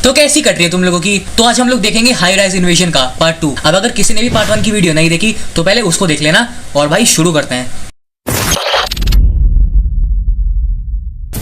तो कैसी कट रही है तुम लोगों की? तो आज हम लोग देखेंगे हाई राइज इन्वेजन का पार्ट 2। अब अगर किसी ने भी पार्ट 1 की वीडियो नहीं देखी तो पहले उसको देख लेना। और भाई शुरू करते हैं।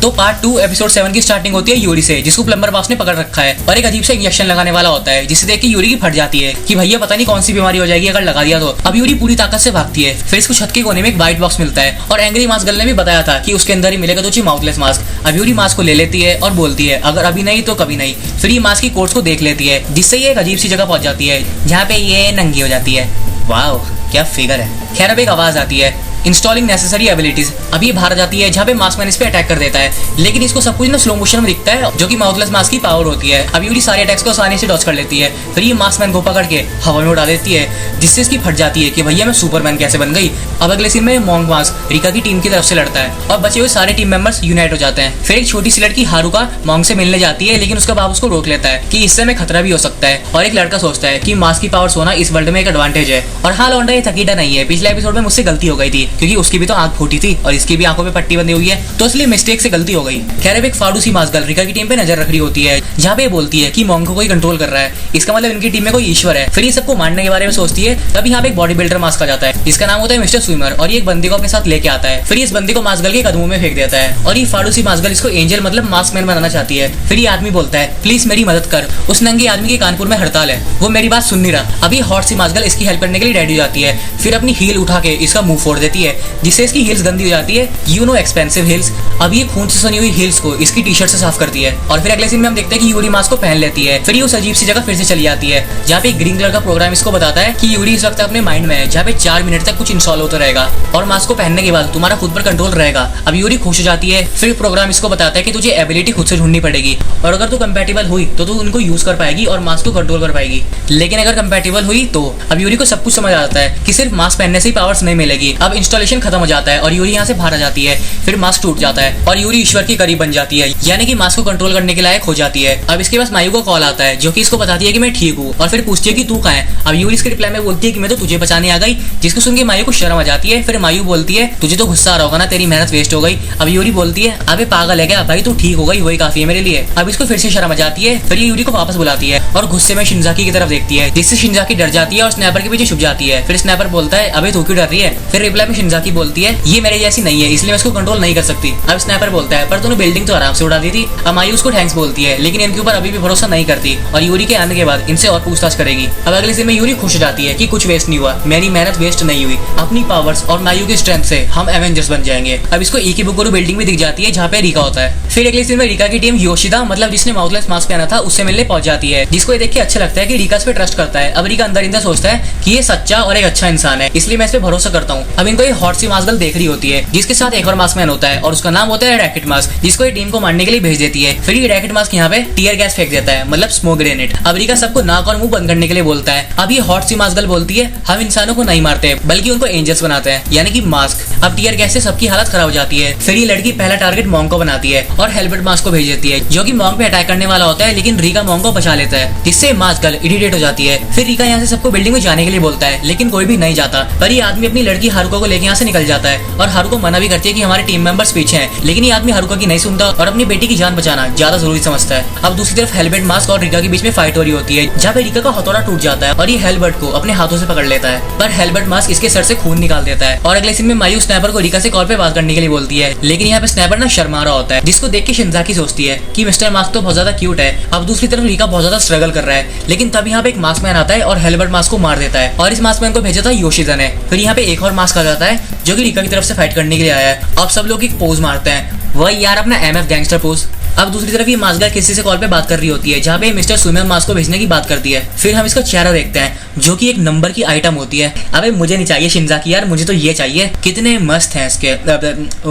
तो पार्ट 2 एपिसोड 7 की स्टार्टिंग होती है यूरी से, जिसको प्लम्बर बॉस ने पकड़ रखा है और एक अजीब सा इंजेक्शन लगाने वाला होता है, जिसे देख के यूरी की फट जाती है कि भैया पता नहीं कौन सी बीमारी हो जाएगी अगर लगा दिया तो। अब यूरी पूरी ताकत से भागती है। फिर इसको छत के कोने में एक व्हाइट बॉक्स मिलता है और एंग्री मास्क गर्ल ने भी बताया था कि उसके अंदर ही मिलेगा तुझे माउथलेस मास्क। अब यूरी मास्क को ले लेती है और बोलती है अगर अभी नहीं तो कभी नहीं। फिर ये मास्क की कोट्स को देख लेती है, जिससे ये एक अजीब सी जगह पहुंच जाती है जहाँ पे ये नंगी हो जाती है। वाओ क्या फिगर है। खैर अब एक आवाज आती है इंस्टॉलिंग नेसेसरी एबिलिटीज। अब ये बाहर जाती है जहाँ पे मास्कमैन इस पे अटैक कर देता है, लेकिन इसको सब कुछ ना स्लो मोशन में दिखता है जो कि माउथलेस मास्क की पावर होती है। अब यूरी सारे अटैक्स को आसानी से डॉज कर लेती है। फिर ये मास्कमैन को पकड़ के हवा में उड़ा देती है, जिससे इसकी फट जाती है कि भैया मैं सुपरमैन कैसे बन गई। अब अगले सीन में मॉन्क मास्क रिका की टीम की तरफ से लड़ता है और बचे हुए सारे टीम मेंबर्स यूनाइट हो जाते हैं। फिर एक छोटी सी लड़की हारुका मॉन्क से मिलने जाती है, लेकिन उसका बाप उसको रोक लेता है कि इससे हमें खतरा भी हो सकता है। और एक लड़का सोचता है कि मास्क की पावर होना इस वर्ल्ड में एक एडवांटेज है। और हाँ लौंडा ये थकीटा नहीं है, पिछले एपिसोड में मुझसे गलती हो गई थी क्योंकि उसकी भी तो आंख फूटी थी और इसकी भी आंखों पे पट्टी बंधी हुई है, तो इसलिए मिस्टेक से गलती हो गई। खैर अब एक फाड़ूसी मास्क गर्ल रिका की टीम पे नजर रख रही होती है, जहाँ पे बोलती है कि मॉन्क को कोई कंट्रोल कर रहा है, इसका मतलब इनकी टीम में कोई ईश्वर है। फिर ये सबको मारने के बारे में सोचती है। तभी यहाँ पे एक बॉडी बिल्डर मास्क आ जाता है, इसका नाम होता है मिस्टर स्विमर, और ये एक बंदे को अपने साथ लेके आता है। फिर इस बंदे को मास्क गर्ल के कदमों में फेंक देता है और ये फाड़ूसी मास्क गर्ल इसको एंजल मतलब मास्क मैन बनाना चाहती है। फिर ये आदमी बोलता है प्लीज मेरी मदद कर, उस नंगे आदमी के कानपुर में हड़ताल है, वो मेरी बात सुन नहीं रहा। अभी हॉट सी मास्क गर्ल इसकी हेल्प करने के लिए रेडी हो जाती है। फिर अपनी हील उठा के इसका मुंह फोड़ देती है, जिससे इसकी हील्स गंदी हो जाती है, यू नो एक्सपेंसिव हील्स। अब ये खून से सनी हुई हील्स को इसकी टी शर्ट से साफ करती है। और फिर अगले सीन में हम देखते हैं कि यूरी मास्क को पहन लेती है। फिर ये उस अजीब सी जगह फिर से चली जाती है जहाँ पे ग्रीन कलर का प्रोग्राम इसको बताता है कि यूरी इस वक्त अपने माइंड में है, जहाँ पे 4 मिनट तक कुछ इंस्टॉल होता रहेगा और मास्क को पहनने के बाद तुम्हारा खुद पर कंट्रोल रहेगा। अब यूरी खुश हो जाती है। फिर प्रोग्राम इसको बताता है कि तुझे एबिलिटी खुद से ढूंढनी पड़ेगी और अगर तू कंपैटिबल हुई तो तू उनको यूज कर पाएगी और मास्क को कंट्रोल कर पाएगी, लेकिन अगर कंपैटिबल हुई तो। अब यूरी को सब कुछ समझ आता है कि सिर्फ मास्क पहनने से ही पावर्स नहीं मिलेगी। अब इंस्टॉलेशन खत्म हो जाता है और यूरी यहाँ से बाहर आ जाती है। फिर मास्क टूट जाता है और यूरी ईश्वर के करीब बन जाती है, यानी कि मास्क को कंट्रोल करने के लायक हो जाती है। अब इसके पास मायू को कॉल आता है जो कि इसको बताती है कि मैं ठीक हूँ और फिर पूछती है कि तू कहाँ है। अब यूरी इसके रिप्लाई में बोलती है कि मैं तो तुझे बचाने आ गई, जिसको सुन के मायू को शर्म आ जाती है। फिर मायू बोलती है तुझे तो गुस्सा आ रहा होगा ना, तेरी मेहनत वेस्ट हो गई। अब यूरी बोलती है अबे पागल है क्या भाई, तू ठीक हो गई वही काफी है मेरे लिए। अब इसको फिर से शर्म आ जाती है। फिर ये यूरी को वापस बुलाती है और गुस्से में शिनजाकी की तरफ देखती है, जिससे शिनजाकी डर जाती है और स्नैपर के पीछे छुप जाती है। फिर स्नैपर बोलता है अबे तू क्यों डर रही है। फिर रिप्लाई में शिनजाकी बोलती है ये मेरे जैसी नहीं है इसलिए मैं इसको कंट्रोल नहीं कर सकती। अब स्नैपर बोलता है पर तूने बिल्डिंग तो आराम से उड़ा दी थी। अब मायू उसको थैंक्स बोलती है, लेकिन इनके ऊपर अभी भी भरोसा नहीं करती और यूरी के आने के बाद इनसे और पूछताछ करेगी। अब अगले दिन में यूरी खुश हो जाती है कि कुछ वेस्ट नहीं हुआ, मेरी मेहनत वेस्ट नहीं हुई, अपनी पावर्स और मायू की स्ट्रेंथ से हम एवेंजर्स बन जाएंगे। अब इसको इकिबुकुरो बिल्डिंग भी दिख जाती है जहाँ पे रिका होता है। फिर अगले दिन में रिका की टीम योशिदा मतलब जिसने माउथलेस मास्क पहना था उससे मिलने पहुंच जाती है, जिसको ये देख के अच्छा लगता है कि रिका इस पे ट्रस्ट करता है। अब रिका अंदर इंदर सोचता है कि ये सच्चा और एक अच्छा इंसान है, इसलिए मैं इस पे भरोसा करता हूँ। अब इनको ये हॉट सी मास्क गर्ल देख रही होती है, जिसके साथ एक और मास्कमैन होता है और उसका नाम होता है रैकेट मास्क, जिसको ये टीम को मारने के लिए भेज देती है। फिर ये रैकेट मास्क यहाँ पे टीयर गैस फेंक देता है मतलब स्मोक ग्रेनेड। अब रिका सबको नाक और मुंह बंद करने के लिए बोलता है। अब ये हॉट सी मास्क गर्ल बोलती है हम इंसानों को नहीं मारते बल्कि उनको एंजल्स बनाते हैं, यानी कि मास्क। अब टीयर गैस से सबकी हालत खराब हो जाती है। फिर ये लड़की पहला टारगेट मॉन्क को बनाती है और हेलमेट मास्क को भेज देती है, जो कि मॉन्क पे अटैक करने वाला होता है, लेकिन रिका मॉन्क को बचा लेता है, जिससे मास्क गर्ल इरिटेट हो जाती है। फिर रिका यहाँ से सबको बिल्डिंग में जाने के लिए बोलता है, लेकिन कोई भी नहीं जाता। पर ये आदमी अपनी लड़की हारुको को लेकर यहाँ से निकल जाता है और हारुको मना भी करती है कि हमारे टीम मेंबर्स पीछे हैं, लेकिन ये आदमी हारुको की नहीं सुनता और अपनी बेटी की जान बचाना ज्यादा जरूरी समझता है। अब दूसरी तरफ हेलमेट मास्क और रिका के बीच में फाइट हो रही होती है, जहाँ पे रिका का हथौड़ा टूट जाता है और ये हेलबर्ट को अपने हाथों से पकड़ लेता है, पर हेलबर्ट मास्क इसके सर से खून निकाल देता है। और अगले सीन में मायू स्नैपर को रिका से कॉल पे बात करने के लिए बोलती है, लेकिन यहाँ पे स्नैपर ना शर्मा रहा होता है, जिसको देख के शिनजाकी सोचती है कि मिस्टर मास्क तो बहुत ज्यादा क्यूट है। अब दूसरी तरफ रिका बहुत ज्यादा स्ट्रगल कर रहा है, लेकिन तब यहाँ पे एक मास्कमैन आता है और हेलबर्ट मास्क को मार देता है और इस मास्कमैन को भेजा था योशिदा ने। फिर यहाँ पे एक और मास्क आ जाता है जो कि रिका की तरफ से फाइट करने के लिए आया है। अब सब लोग एक पोज मारते हैं, वही यार अपना एमएफ गैंगस्टर पोज। अब दूसरी तरफ ये मास्क गर्ल किसी से कॉल पे बात कर रही होती है, जहाँ पे मिस्टर स्विमर मास्क को भेजने की बात करती है। फिर हम इसका चेहरा देखते हैं जो कि एक नंबर की आइटम होती है। अबे मुझे नहीं चाहिए शिनजाकी यार, मुझे तो ये चाहिए। कितने मस्त हैं इसके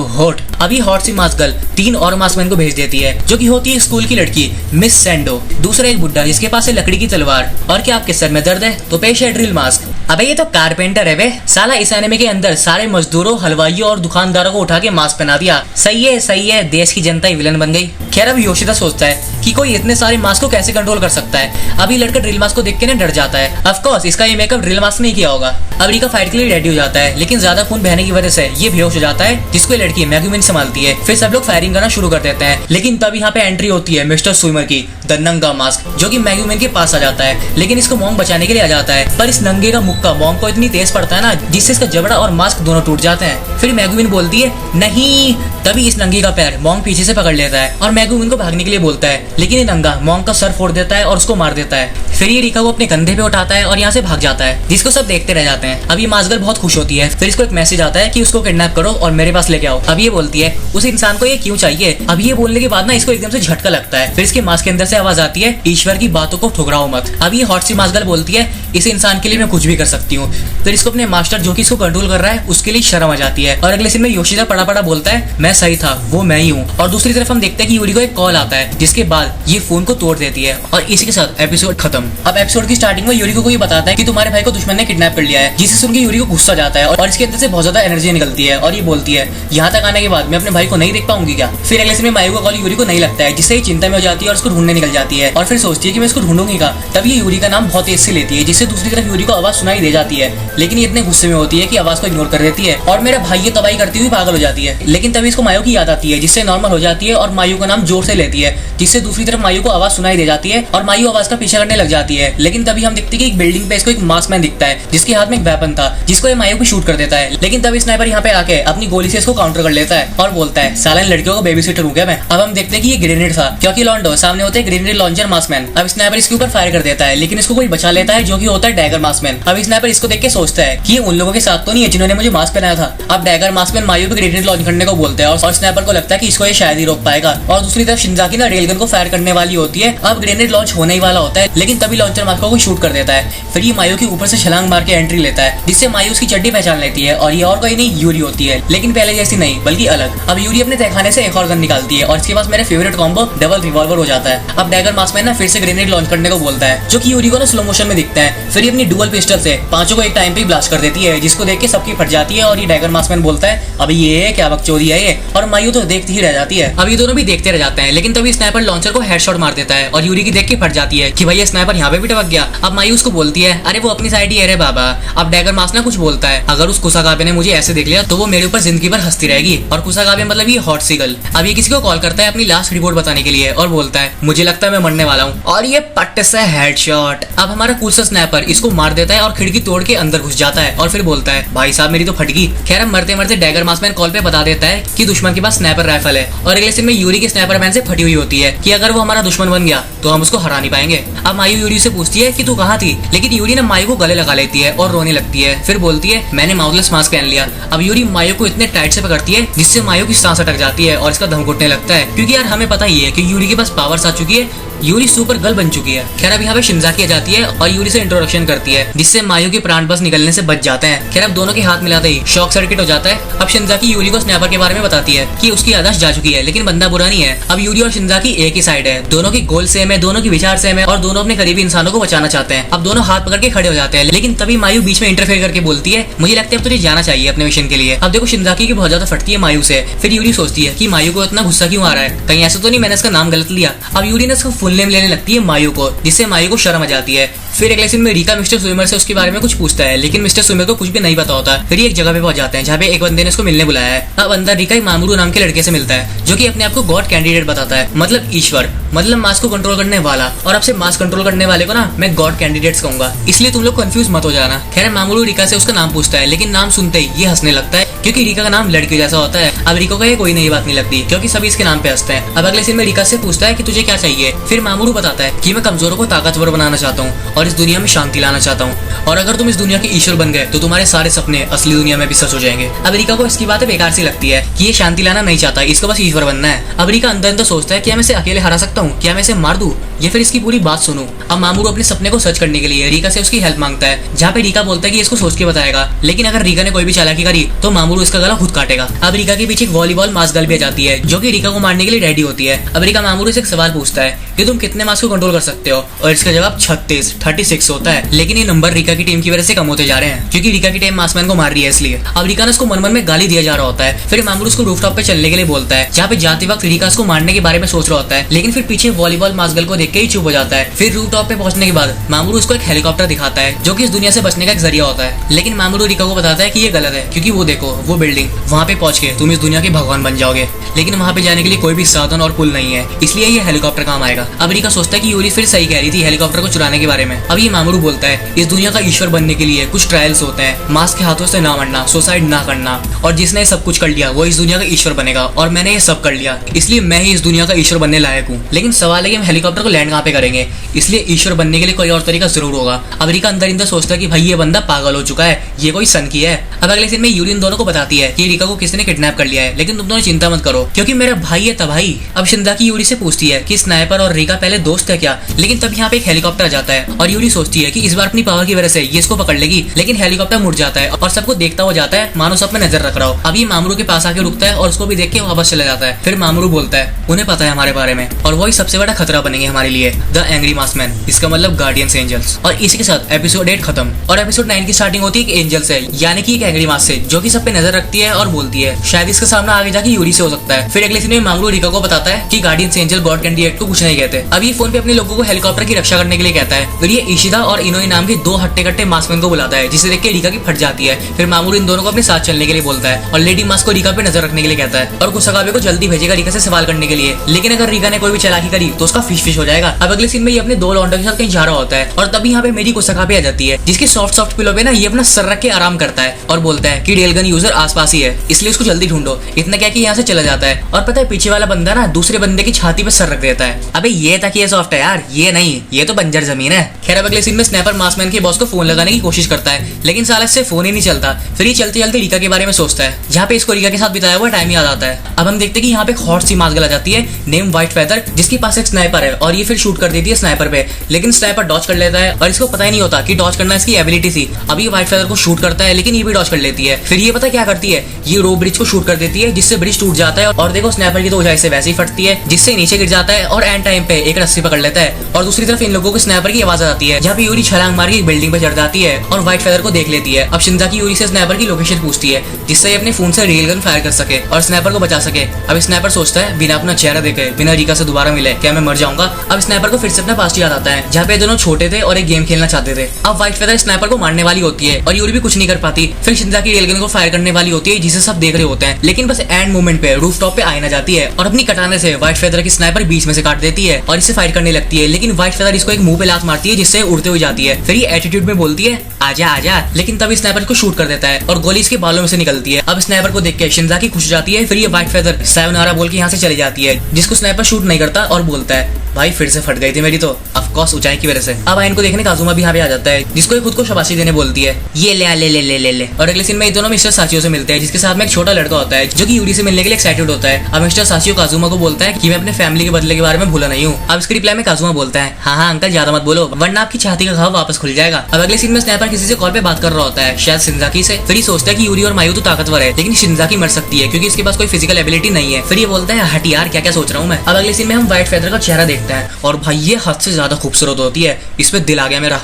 होठ। अभी हॉट सी मास्क गर्ल 3 और मास्कमैन को भेज देती है, जो कि होती है स्कूल की लड़की मिस सैंडो, दूसरा एक बुड्ढा जिसके पास है लकड़ी की तलवार, और क्या आपके सर में दर्द है तो पेश है ड्रिल मास्क। अबे ये तो कारपेंटर है बे साला, इस एनिमे के अंदर सारे मजदूरों हलवाइयों और दुकानदारों को उठा के मास्क पहना दिया। सही है देश की जनता ही विलन बन गई। खैर अब योशिदा सोचता है कि कोई इतने सारे मास्क को कैसे कंट्रोल कर सकता है। अभी लड़का ड्रिल मास्क को देख के ना डर जाता है। ऑफ कोर्स इसका ये मेकअप ड्रिल मास्क नहीं किया होगा। अब रिका फाइट के लिए रेडी हो जाता है, लेकिन ज्यादा खून बहने की वजह से ये बेहोश हो जाता है, जिसको लड़की मैगुमिन संभालती है। फिर सब लोग फायरिंग करना शुरू कर देते हैं, लेकिन तब यहाँ पे एंट्री होती है मिस्टर स्विमर की, द नंगा मास्क, जो कि मैगुमिन के पास आ जाता है। लेकिन इसको मॉन्ग बचाने के लिए आ जाता है, पर इस नंगे का मुक्का मॉन्ग को इतनी तेज पड़ता है ना, जिससे इसका जबड़ा और मास्क दोनों टूट जाते हैं। फिर मैगुमिन बोलती है नहीं, तभी इस नंगे का पैर मॉन्ग पीछे से पकड़ लेता है और मैगुमिन को भागने के लिए बोलता है, लेकिन ये नंगा मॉन्ग का सर फोड़ देता है और उसको मार देता है। फिर ये रिका को अपने कंधे पे उठाता है और यहाँ से भाग जाता है, जिसको सब देखते रह जाते हैं। अब ये मास्क गर्ल बहुत खुश होती है। फिर इसको एक मैसेज आता है कि उसको किडनैप करो और मेरे पास लेके आओ। अब ये बोलती है उस इंसान को ये क्यों चाहिए। अब ये बोलने के बाद ना इसको एकदम से झटका लगता है। फिर इसके मास्क के अंदर से आवाज आती है, ईश्वर की बातों को ठुकराओ मत। अब ये हॉट सी मास्क गर्ल बोलती है, इस इंसान के लिए मैं कुछ भी कर सकती हूँ। फिर इसको अपने मास्टर जो कि इसको कंट्रोल कर रहा है उसके लिए शर्म आ जाती है। और अगले सीन में योशिदा पड़ा पड़ा बोलता है, मैं सही था, वो मैं ही हूँ। और दूसरी तरफ हम देखते हैं कि यूरी को एक कॉल आता है, जिसके बाद ये फोन को तोड़ देती है और इसी के साथ एपिसोड खत्म। अब एपिसोड की स्टार्टिंग में यूरी को ये बताता है कि तुम्हारे भाई को दुश्मन ने किडनैप कर लिया है, जिसे सुन के यूरी को गुस्सा जाता है और इसके अंदर से बहुत ज्यादा एनर्जी निकलती है। और ये बोलती है, यहाँ तक आने के बाद मैं अपने भाई को नहीं देख पाऊंगी क्या। फिर अगले सीन में मायू का कॉल यूरी को नहीं लगता है, जिससे चिंता में हो जाती है और उसको ढूंढने निकल जाती है। और फिर सोचती है कि मैं इसको ढूंढूंगी का। तब ये यूरी का नाम बहुत तेज से लेती है, जिससे दूसरी तरफ यूरी को आवाज सुनाई दे जाती है, लेकिन ये इतने गुस्से में होती है कि आवाज को इग्नोर कर देती है और मेरा भाई ये तबाही करती हुई पागल हो जाती है। लेकिन तभी इसको मायू की याद आती है, जिससे नॉर्मल हो जाती है और मायू का नाम जोर से लेती है, जिससे दूसरी तरफ मायू को आवाज सुनाई दे जाती है और मायू आवाज का पीछा करने लग जाती है। लेकिन तभी हम देखते हैं कि एक बिल्डिंग पे इसको एक मास्कमैन दिखता है, जिसके हाथ में एक वेपन था, जिसको ये मायू को शूट कर देता है। लेकिन तभी स्नाइपर यहाँ पे आके अपनी गोली से इसको काउंटर कर लेता है और बोलता है, साला इन लड़कियों को बेबी सिटर हूं क्या मैं। अब हम देखते हैं कि ये ग्रेनेड था, क्योंकि लॉन्डो सामने होते हैं ग्रेनेड लॉन्चर मास्कमैन। अब स्नाइपर इसके ऊपर फायर कर देता है, लेकिन इसको कोई बचा लेता है, जो कि होता है डैगर मास्कमैन। अब स्नाइपर इसको देख के सोचता है कि ये उन लोगों के साथ तो नहीं है जिन्होंने मुझे मास्क पहनाया था। अब डैगर मास्कमैन मायू पे ग्रेनेड लॉन्च करने को बोलता है और स्नाइपर को लगता है कि इसको ये शायद ही रोक पाएगा। और दूसरी तरफ शिनजाकी ना रेलगन को फायर करने वाली होती है। अब ग्रेनेड लॉन्च होने ही वाला होता है, लेकिन तभी लॉन्चर मास्को को शूट कर देता है। फिर ये मायू के ऊपर से छलांग मार के एंट्री लेता है, जिससे मायू उसकी चड्डी पहचान लेती है और ये और कोई नहीं यूरी होती है, लेकिन पहले जैसी नहीं बल्कि अलग। अब यूरी अपने तहखाने से एक और गन निकालती है और इसके पास मेरा फेवरेट कॉम्बो डबल रिवॉल्वर हो जाता है। अब डैगर मास्कमैन ना फिर से ग्रेनेड लॉन्च करने को बोलता है, जो कि यूरी को ना स्लो मोशन में दिखता है। फिर ये अपनी डुअल पिस्टल से पांचों को एक टाइम पे ब्लास्ट कर देती है, जिसको देख के सबकी फट जाती है। और ये डैगर मास्कमैन बोलता है, अभी ये क्या बकचोदी है ये, और मायू तो देखती ही रह जाती है। अब ये दोनों भी देखते रह जाते हैं, लेकिन तभी स्नाइपर लॉन्चर को हेडशॉट मार देता है और यूरी की देख के फट जाती है कि भाई स्नाइपर यहाँ पे भी टपक गया। अब मायू उसको बोलती है, अरे वो अपनी साइड ही है रे बाबा। अब डैगर मास्क ना कुछ बोलता है, अगर उस कुसाकाबे ने मुझे ऐसे देख लिया तो वो मेरे ऊपर जिंदगी भर हंसती रहेगी। और कुसाकाबे मतलब ये हॉट सी गर्ल। अब ये किसी को कॉल करता है अपनी लास्ट रिपोर्ट बताने के लिए और बोलता है, मुझे लगता है मैं मरने वाला हूँ, और ये पट्टे से हेडशॉट। अब हमारा कूल सा स्नाइपर इसको मार देता है और खिड़की तोड़ के अंदर घुस जाता है और फिर बोलता है, भाई साहब मेरी तो फट गई। खैर अब मरते मरते डैगर मास्कमैन कॉल पे बता देता है कि दुश्मन के पास स्नाइपर राइफल है। और अगले सीन में यूरी के स्नाइपर मैन से फटी हुई होती है कि अगर वो हमारा दुश्मन बन गया तो हम उसको हरा नहीं पाएंगे। अब मायू यूरी से पूछती है कि तू कहाँ थी, लेकिन यूरी ने मायू को गले लगा लेती है और रोने लगती है। फिर बोलती है, मैंने माउथलेस मास्क पहन लिया। अब यूरी मायू को इतने टाइट से पकड़ती है जिससे मायू की सांस अटक जाती है और इसका दम घुटने लगता है, क्योंकि यार हमें पता ही है कि यूरी के पास पावर्स आ चुकी है, यूरी सुपर गर्ल बन चुकी है। खैर अब यहाँ पे शिनजाकी आ जाती है और यूरी से इंट्रोडक्शन करती है, जिससे मायू के प्राण बस निकलने से बच जाते हैं। खैर अब दोनों के हाथ मिलाते ही शॉक सर्किट हो जाता है। अब शिनजाकी यूरी को स्नाइपर के बारे में बताती है कि उसकी याददाश्त जा चुकी है, लेकिन बंदा बुरा नहीं है। अब यूरी और शिनजाकी एक ही साइड है, दोनों की गोल सेम है, दोनों की विचार सेम है और दोनों अपने करीबी इंसानों को बचाना चाहते हैं। अब दोनों हाथ पकड़ के खड़े हो जाते हैं, लेकिन तभी मायू बीच में इंटरफेयर करके बोलती है, मुझे लगता है अब तुझे जाना चाहिए अपने मिशन के लिए। अब देखो शिनजाकी की बहुत ज्यादा फटती है मायू से। फिर यूरी सोचती है कि मायू को इतना गुस्सा क्यों आ रहा है, कहीं ऐसा तो नहीं मैंने इसका नाम गलत लिया। अब यूरी ने इसका फुल नेम लेने लगती है मायू को, जिससे मायू को शर्म आ जाती है। फिर अगले सीन में रिका मिस्टर स्विमर से उसके बारे में कुछ पूछता है, लेकिन मिस्टर स्विमर को कुछ भी नहीं पता होता। फिर एक जगह पे पहुंच जाते हैं जहाँ पे एक बंदे ने इसको मिलने बुलाया है। अब अंदर रिका एक मामूरू नाम के लड़के से मिलता है, जो कि अपने आप को गॉड कैंडिडेट बताता है, मतलब ईश्वर, मतलब मास को कंट्रोल करने वाला। और अब से मास कंट्रोल करने वाले को ना मैं गॉड कैंडिडेट्स कहूंगा, इसलिए तुम लोग कंफ्यूज मत हो जाना। खैर मामूरू रिका से उसका नाम पूछता है, लेकिन नाम सुनते ही ये हंसने लगता है, क्योंकि रिका का नाम लड़की जैसा होता है। अब रिको का ये कोई नई बात नहीं लगती, क्योंकि सभी इसके नाम पे हंसते हैं। अब अगले सीन में रिका से पूछता है कि तुझे क्या चाहिए। फिर मामूरू बताता है कि मैं कमजोरों को ताकतवर बनाना चाहता हूँ और इस दुनिया में शांति लाना चाहता हूँ, और अगर तुम इस दुनिया के ईश्वर बन गए तो तुम्हारे सारे सपने असली दुनिया में भी सच हो जाएंगे। अब रिका को इसकी बातें बेकार सी लगती है कि ये शांति लाना नहीं चाहता, इसको बस ईश्वर बनना है। अब रिका अंदर अंदर सोचता है, क्या मैं इसे अकेले हरा सकता हूँ, क्या मैं इसे मार दूं, या फिर इसकी पूरी बात सुनूं। अब मामूरू अपने सपने को सच करने के लिए रिका से उसकी हेल्प मांगता है, जहाँ पे रिका बोलता है कि इसको सोच के बताएगा, लेकिन अगर रिका ने कोई भी चालाकी करी तो मामूरू इसका गला खुद काटेगा। अब रिका के पीछे एक वॉलीबॉल मास्क गर्ल भी आ जाती है, जो कि रिका को मारने के लिए रेडी होती है। अब रिका मामूरू से एक सवाल पूछता है कि तुम कितने मास्क को कंट्रोल कर सकते हो, और इसका जवाब 36 होता है। लेकिन ये नंबर रिका की टीम की वजह से कम होते जा रहे हैं, क्योंकि रिका की टीम मास्कमैन को मार रही है इसलिए। अब रिका ने उसको मन मन में गाली दिया जा रहा होता है। फिर मामूरू मामूर उसको रूफटॉप पे चलने के लिए बोलता है, जहाँ पे जाते वक्त रिका उसको मारने के बारे में सोच रहा होता है, लेकिन फिर पीछे वॉलीबॉल मास्क को देख के ही चुप हो जाता है। फिर रूफटॉप पे पहुंचने के बाद मामूर उसको एक हेलीकॉप्टर दिखाता है जो कि इस दुनिया से बचने का एक जरिया होता है, लेकिन मामूर रिका को बताता है कि ये गलत है, क्योंकि वो देखो वो बिल्डिंग, वहाँ पे पहुंच के तुम इस दुनिया के भगवान बन जाओगे, लेकिन वहाँ पे जाने के लिए कोई भी साधन और पुल नहीं है, इसलिए ये हेलीकॉप्टर काम आएगा। अब रिका सोचता है कि यूरी फिर सही कह रही थी हेलीकॉप्टर को चुराने के बारे में। अब ये मामूर बोलता है इस दुनिया का ईश्वर बनने के लिए कुछ ट्रायल्स होते हैं, मास्क के हाथों से ना मरना, सुसाइड ना करना, और जिसने सब कुछ कर लिया वो इस दुनिया का ईश्वर बनेगा, और मैंने ये सब कर लिया, इसलिए मैं ही इस दुनिया का ईश्वर बनने लायक हूँ। लेकिन सवाल है कि हम हेलीकॉप्टर को लैंड कहाँ पे करेंगे, इसलिए ईश्वर बनने के लिए कोई और तरीका जरूर होगा। अब रिका अंदर अंदर सोचता है कि भाई ये बंदा पागल हो चुका है, ये कोई सन की है। अब अगले दिन में यूरी इन दोनों को बताती है कि रिका को किसी ने किडनैप कर लिया है, लेकिन तुम दोनों चिंता मत करो क्योंकि मेरा भाई है तबाही। अब शिंजाकी यूरी से पूछती है कि स्नाइपर और रिका पहले दोस्त है क्या, लेकिन तब यहाँ पे एक हेलीकॉप्टर आ जाता है और यूरी सोचती है कि इस बार अपनी पावर की वजह से ये इसको पकड़ लेगी, लेकिन हेलीकॉप्टर मुड़ जाता है और सबको देखता हुआ जाता है मानो सब में नजर रख रहा हो। अब ये मामरू के पास आके रुकता है और उसको भी देख के वापस चला जाता है। फिर मामरू बोलता है उन्हें पता है हमारे बारे में और वही सबसे बड़ा खतरा बनेंगे हमारे लिए, द एंग्री मास्कमैन, इसका मतलब गार्डियंस एंजल्स। और इसी के साथ एपिसोड 8 खत्म और एपिसोड 9 की स्टार्टिंग होती है एक एंजल से, यानी कि एक एंग्री मास्क से, जो कि सब पे नजर रखती है और बोलती है शायद इसका सामना आगे जाके यूरी से हो सकता है। फिर अगले सीन में मामरू रिका को बताता है कि गार्डियंस एंजल गॉड कैंडिडेट को कुछ नहीं कहते। अब ये फोन पे अपने लोगों को हेलीकॉप्टर की रक्षा करने के लिए कहता है। फिर ये इशिदा और इनोई नाम के दो हट्टे कट्टे मास्कमैन को बुलाता है, जिसे देख के रिका की फट जाती है। फिर मामूर इन दोनों को अपने साथ चलने के लिए बोलता है और लेडी मास्क को रिका पे नजर रखने के लिए कहता है और गुस्साकाबे को जल्दी भेजेगा रिका से सवाल करने के लिए, लेकिन अगर रिका ने कोई भी चालाकी करी तो उसका फिश हो जाएगा। अब अगले सीन में ये अपने दो लौंडों के साथ कहीं जा रहा होता है और तभी यहाँ पे मेरी गुस्साकाबे आ जाती है, जिसकी सॉफ्ट पिलो पे ना ये अपना सर रख के आराम करता है और बोलता है कि रेलगन यूजर आसपास ही है, इसलिए उसको जल्दी ढूंढो। इतना क्या कि यहाँ से चला जाता है और पता है पीछे वाला बंदा ना दूसरे बंदे की छाती पे सर रख देता है। अबे ये तक ये सॉफ्ट है यार, ये नहीं, ये तो बंजर जमीन है। खैर अब अगले सीन में स्नैपर मास्कमैन के बॉस को फोन लगाने की कोशिश करता है, लेकिन साला इससे फोन ही नहीं चलता। फिर ये चलते चलते रिका के बारे में सोचता है, जहाँ पे इसको रिका के साथ बिताया हुआ टाइम याद आता है। अब हम देखते हैं कि यहाँ पे एक हॉट सी मास्क आ जाती है नेम व्हाइट फेदर, जिसके पास एक स्नाइपर है और ये फिर शूट कर देती है स्नाइपर पे, लेकिन स्नाइपर डॉज कर लेता है और इसको पता ही नहीं होता कि डॉज करना इसकी एबिलिटी थी। अब ये व्हाइट फेदर को शूट करता है, लेकिन ये भी डॉज कर लेती है। फिर ये पता क्या करती है, ये रो ब्रिज को शूट कर देती है, जिससे ब्रिज टूट जाता है और देखो स्नाइपर की तो ऊंचाई से वैसे ही फटती है, जिससे नीचे गिर जाता है और एंड टाइम पे एक रस्सी पकड़ लेता है। और दूसरी तरफ इन लोगों को स्नाइपर की आवाज आती है, जहाँ पे यूरी छलांग मार के बिल्डिंग पे चढ़ जाती है और व्हाइट फेदर को देख लेती है। अब शिंजाकी यूरी से स्नाइपर की लोकेशन पूछती है, जिससे अपने फोन से रेल गन फायर कर सके और स्नाइपर को बचा सके। अब स्नाइपर सोचता है बिना अपना चेहरा देखे, बिना रिका से दोबारा मिले क्या मैं मर जाऊंगा। अब स्नाइपर को फिर से अपना पास्ट याद आता है, जहाँ पे दोनों छोटे थे और एक गेम खेलना चाहते थे। अब व्हाइट फेदर स्नाइपर को मारने वाली होती है और यूरी भी कुछ नहीं कर पाती। फिर शिंजाकी रेल गन को फायर करने वाली होती है, जिसे सब देख रहे होते हैं, लेकिन बस एंड मोमेंट पे रूफटॉप पे आईना जाती है और अपनी कटाने से व्हाइट फेदर की स्नाइपर बीच में से काट देती है और इससे फाइट करने लगती है, लेकिन व्हाइट फेदर इसको एक मुंह पे लात मारती है, जिससे उड़ते हुए जाती है। फिर ये एटीट्यूड में बोलती है आजा आजा, लेकिन तब स्नाइपर को शूट कर देता है और गोली इसके बालों में से निकलती है। अब स्नाइपर को देख के शिंजाकी खुश जाती है। फिर ये व्हाइट फेदर सायोनारा बोल के यहाँ से चली जाती है, जिसको स्नाइपर शूट नहीं करता और बोलता है भाई फिर से फट गई थी मेरी तो, ऑफ कोर्स ऊंचाई की वजह से। अब आयन को देखने काजुमा भी यहाँ पे आ जाता है, जिसको खुद को शाबाशी देने बोलती है, ये ले ले ले ले ले ले। और अगले सीन में ये दोनों मिस्टर साचियो से मिलते हैं, जिसके साथ में एक छोटा लड़का होता है जो कि यूरी से मिलने के लिए एक्साइटेड होता है। अब मिस्टर साचियो काजुमा को बोलता है कि मैं अपने फैमिली के बदले के बारे में भूला नहीं हूँ। अब इसके रिप्लाई में काजुमा बोलता है हाँ अंकल ज्यादा मत बोलो वरना आपकी छाती का घाव वापस खुल जाएगा। अब अगले सीन में स्नाइपर किसी से कॉल पे बात कर रहा होता है, शायद शिंजाकी से। फिर ये सोचता है कि यूरी और मायू तो ताकतवर है, लेकिन शिंजाकी मर सकती है क्योंकि इसके पास कोई फिजिकल एबिलिटी नहीं है। फिर ये बोलता है हट यार क्या क्या सोच रहा हूँ मैं। अब अगले सीन में हम व्हाइट फेदर का चेहरा देखते हैं और भाई ये हद से ज्यादा खूबसूरत होती है, इस पे दिल आ गया मेरा।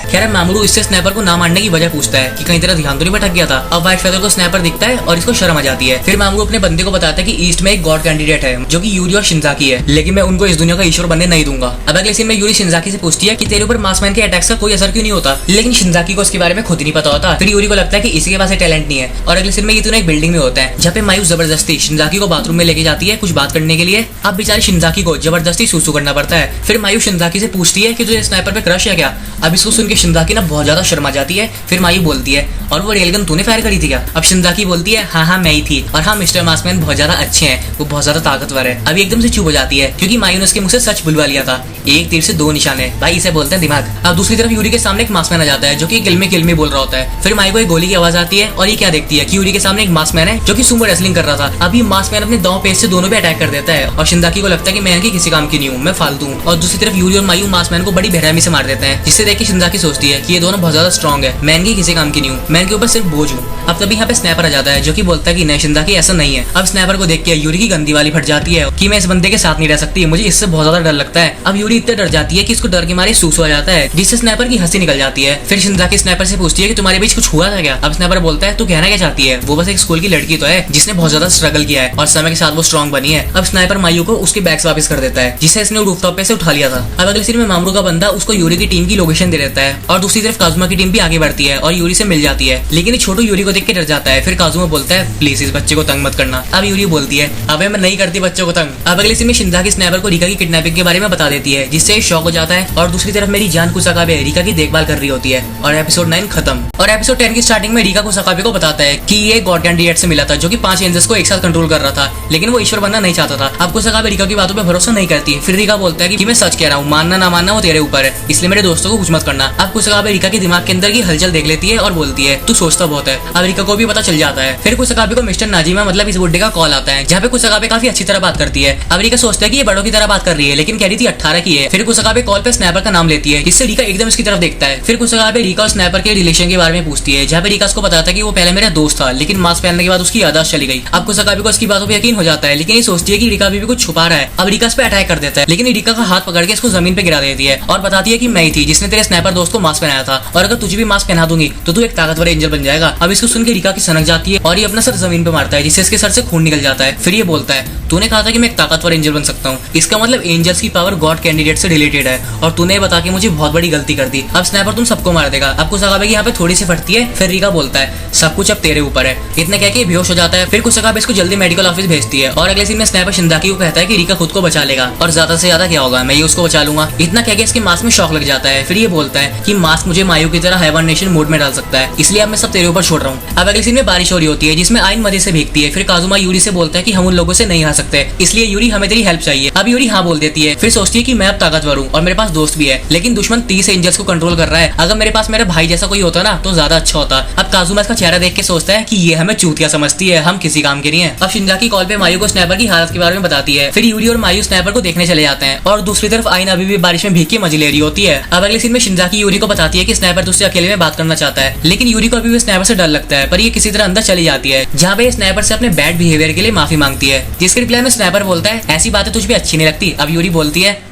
खैर मामरू इससे स्नाइपर को ना मारने की वजह पूछता है कि कहीं तेरा ध्यान तो नहीं भटक गया था। अब व्हाइट फेदर को स्नाइपर दिखता है और इसको शर्म आ जाती है। फिर मामरू अपने बंदे को बताता है कि ईस्ट में एक गॉड कैंडिडेट है जो कि यूरी और शिंजाकी है, लेकिन मैं उनको इस दुनिया का ईश्वर बनने नहीं दूंगा। अब अगले सीन में यूरी शिंजाकी से पूछती है कि तेरे ऊपर मास्कमैन के अटैक्स का कोई असर क्यों नहीं होता, लेकिन शिंजाकी को इसके बारे में खुद नहीं पता होता। फिर यूरी को लगता है कि इसी के पास टैलेंट नहीं है। और अगले सीन में ये दोनों एक बिल्डिंग में होता है, जहाँ पे मायू जबरदस्ती शिंजाकी को बाथरूम में लेके जाती है कुछ बात करने के लिए। अब बेचारी शिंजाकी को जबरदस्ती सूसू करना पड़ता है। फिर मायू शिंजाकी से पूछती है कि तुझे स्नाइपर पे क्रश है क्या। अब इसको सुन के शिंजाकी ना बहुत ज्यादा शर्मा जाती है। फिर मायू बोलती है और वो रेलगन तूने फायर करी थी क्या। अब शिंजाकी बोलती है हाँ मैं ही थी, और हाँ मिस्टर मास्कमैन बहुत ज्यादा अच्छे हैं, वो बहुत ज्यादा ताकतवर है। अभी एकदम से चुप हो जाती है क्योंकि मायू ने उसके मुंह से सच बुलवा लिया था, एक तीर से दो निशाने, भाई इसे बोलते हैं दिमाग। अब दूसरी तरफ यूरी के सामने एक मास्कमैन आ जाता है जो कि किल में बोल रहा होता है। फिर मायू को एक गोली की आवाज आती है और ये क्या देखती है कि यूरी के सामने एक मास्कमैन है जो कि सुमो रेसलिंग कर रहा था। अभी मास्कमैन अपने दांव पेच से दोनों पे अटैक कर देता है और शिंजाकी को लगता है कि मैं इनकी किसी काम की नहीं हूँ, मैं फालतू हूँ। और दूसरी तरफ यूरी और मायू मास्कमैन को बड़ी बेरहमी से मार देते हैं, जिससे देख के शिंजाकी सोचती है कि ये दोनों बहुत ज्यादा स्ट्रॉन्ग है, मैं इनकी किसी काम की नहीं हूँ, मैं इनके ऊपर सिर्फ बोझ हूँ। अब तभी यहाँ पे स्नैपर आ जाता है जो कि बोलता है कि नहीं शिंदा की ऐसा नहीं है। अब स्नैपर को देख के यूरी की गंदी वाली फट जाती है कि मैं इस बंदे के साथ नहीं रह सकती, मुझे इससे बहुत ज्यादा डर लगता है। अब यूरी इतने डर जाती है कि इसको डर के मारे सूसू आ जाता है, जिससे स्नैपर की हंसी निकल जाती है। फिर शिंदा की स्नैपर से पूछती है कि तुम्हारे बीच कुछ हुआ था क्या। अब स्नैपर बोलता है तू कहना क्या चाहती है, वो बस एक स्कूल की लड़की तो है जिसने बहुत ज्यादा स्ट्रगल किया है और समय के साथ वो स्ट्रॉन्ग बनी है। अब स्नाइपर मायू को उसके बैग्स वापस कर देता है जिसे इसने रूफटॉप पे से उठा लिया था। अब अगले सीन में मामरू का बंदा उसको यूरी की टीम की लोकेशन दे देता है और दूसरी तरफ काजुमा की टीम भी आगे बढ़ती है और यूरी से मिल जाती है, लेकिन ये छोटू यूरी को देख के डर जाता है। फिर काजुमा बोलता है प्लीज इस बच्चे को तंग मत करना। अब यूरी बोलती है अबे मैं नहीं करती बच्चों को तंग। अब अगले सीन में शिंदा की स्नाइपर को रिका की किडनैपिंग के बारे में बता देती है जिससे शॉक हो जाता है और दूसरी तरफ मेरी जान कुसाकाबे रिका की देखभाल कर रही होती है और एपिसोड 9 खत्म। और एपिसोड 10 की स्टार्टिंग में रिका कुसाकाबे को बताता है कि ये गॉड कैंडिडेट से मिला था जो कि 5 एंजल्स को एक साथ कंट्रोल कर रहा था, लेकिन वो ईश्वर बनना नहीं चाहता था। अब कुसाकाबे रिका की बातों पे भरोसा नहीं करती। फिर रिका बोलता है कि मैं सच कह रहा हूँ, मानना ना मानना वो तेरे ऊपर है, इसलिए मेरे दोस्तों को कुछ मत करना। अब कुसाकाबे रिका के दिमाग के अंदर की हलचल देख लेती है और बोलती है तू सोचता बहुत है। अब रिका को भी पता चल जाता है। फिर कुसाकाबे को मिस्टर नाजिमा मतलब इस बुड्ढे का कॉल आता है जहाँ पे कुसाकाबे काफी अच्छी तरह बात करती है। अब रिका सोचता है कि ये बड़ों की तरह बात कर रही है, लेकिन कह रही थी 18 की है। फिर कुसाकाबे कॉल पे स्नैपर का नाम लेती है जिससे रिका एकदम इसकी तरफ देखता है। फिर कुसाकाबे रिका और स्नैपर के रिलेशन के बारे में पूछती है जहाँ पे रिका उसको बताता है कि वो पहले मेरा दोस्त था, लेकिन मास्क पहनने के बाद उसकी याददाश्त चली गई। अब कुसाकाबे को इसकी बातों पर यकीन हो जाता है, लेकिन ये सोचती है कि रिका भी कुछ छुपा रहा है। अब रिका इस पे अटैक कर देता है, लेकिन रिका का हाथ पकड़ के इसको जमीन पे गिरा देती है और बताती है कि मैं ही थी जिसने तेरे स्नैपर दोस्त को मास्क पहनाया था और अगर तुझे भी मास्क पहना दूंगी तो तू एक ताकतवर एंजल बन जाएगा। अब इसको सुन के रिका की सनक जाती है और ये अपना सर जमीन पे मारता है जिससे इसके सर से खून निकल जाता है। फिर ये बोलता है तूने कहा था कि मैं एक ताकतवर एंजल बन सकता हूँ, इसका मतलब एंजल्स की पावर गॉड कैंडिडेट से रिलेटेड है और तूने बता के मुझे बहुत बड़ी गलती कर दी। अब स्नैपर तुम सबको मार देगा। अब कुसाकाबे की यहाँ पे थोड़ी सी फटती है। फिर रिका बोलता है सब कुछ अब तेरे ऊपर है, इतने कह के बेहोश हो जाता है। फिर कुसाकाबे इसको जल्दी मेडिकल ऑफिस भेजती है और अगले सीन में स्नैपर शिंदाकी को कहता है कि रिका खुद को बचा लेगा और ज्यादा से ज्यादा क्या होगा मैं ये उसको बचा लूंगा। इतना कह के इसके मास्क में शॉक लग जाता है। फिर ये बोलता है कि मास्क मुझे मायू की तरह हाइबरनेशन मोड में डाल सकता है, इसलिए अब मैं सब तेरे ऊपर छोड़ रहा हूँ। अब अगले सीन में बारिश हो रही होती है जिसमें आइन मजे से भीगती है। फिर काजुमा यूरी से बोलता है कि हम उन लोगों से नहीं आ सकते, इसलिए यूरी हमें तेरी हेल्प चाहिए। अब यूरी हाँ बोल देती है। फिर सोचती है कि मैं अब ताकतवर हूँ और मेरे पास दोस्त भी है, लेकिन दुश्मन 30 एंजल्स को कंट्रोल कर रहा है। अगर मेरे पास मेरा भाई जैसा कोई होता ना तो ज्यादा अच्छा होता। अब काजुमा इसका चेहरा देख के सोचता है कि ये हमें चूतिया समझती है, हम किसी काम के नहीं है। अब शिंजाकी कॉल पे मायू को स्नैपर की हालत के बारे में बताती है। फिर यूरी और मायू स्नैपर को देखने चले जाते हैं और दूसरी तरफ आइन अभी भी बारिश में भीग के मजे ले रही होती है। अब अगले सीन में शिंजाकी यूरी को बताती है कि स्नैपर तुझसे अकेले में बात करना चाहता है, लेकिन यूरी को अभी भी स्नैपर से डर लगता है, पर ये किसी तरह अंदर चली जाती है जहाँ पे स्नैपर से अपने बैड बिहेवियर के लिए माफी मांगती है, जिसके रिप्लाई में स्नैपर बोलता है ऐसी बातें तुझ भी अच्छी नहीं लगती। अब यूरी बोलती है